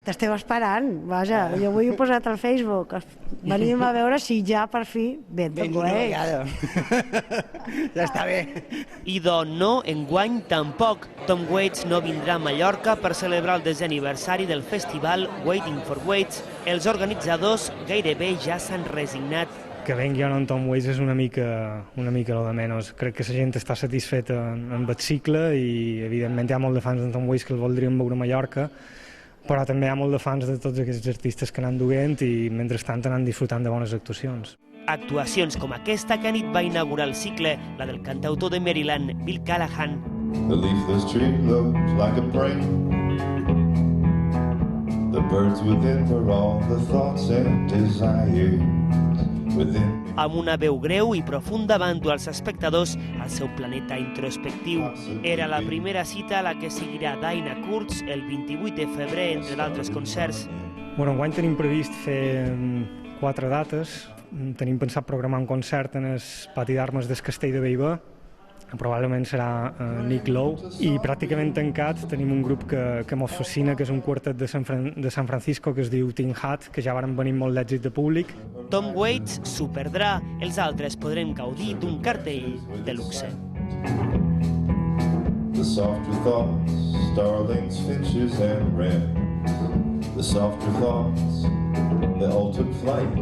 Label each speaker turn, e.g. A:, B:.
A: T'esteu esperant, vaja, jo avui ho he posat al Facebook. Venim a veure si ja per fi ve Tom Waits.
B: Ja està bé.
C: I no, enguany tampoc. Tom Waits no vindrà a Mallorca per celebrar el 10è aniversari del festival Waiting for Waits. Els organitzadors gairebé ja s'han resignat.
D: Que vengui o no en Tom Waits és una mica lo de menys. Crec que la gent està satisfeta amb el cicle i evidentment hi ha molt de fans de Tom Waits que el voldrien veure a Mallorca, però també hi ha molt de fans de tots aquests artistes que anant duent i mentrestant anant disfrutant de bones actuacions.
C: Actuacions com aquesta que anit va inaugurar el cicle, la del cantautor de Maryland, Bill Callahan.
E: The leafless tree looks like a brain. The birds within were all the thoughts and desires within.
C: Amb una veu greu i profunda van dur als espectadors al seu planeta introspectiu. Era la primera cita a la que seguirà Dinah Kurtz el 28 de febrer, entre d'altres concerts.
D: Enguany tenim previst fer 4 dates. Tenim pensat programar un concert en el pati d'armes del Castell de Bellver, probablement serà Nick Lowe, i pràcticament tancat tenim un grup que mos fascina, que és un quartet de San Francisco que es diu Tin Hat, que ja varen venir molt d'èxit de públic.
C: Tom Waits s'ho perdrà, els altres podrem gaudir d'un cartell de luxe.
E: The softer thoughts, starlings, finches and wrens. The softer thoughts, they all took flight.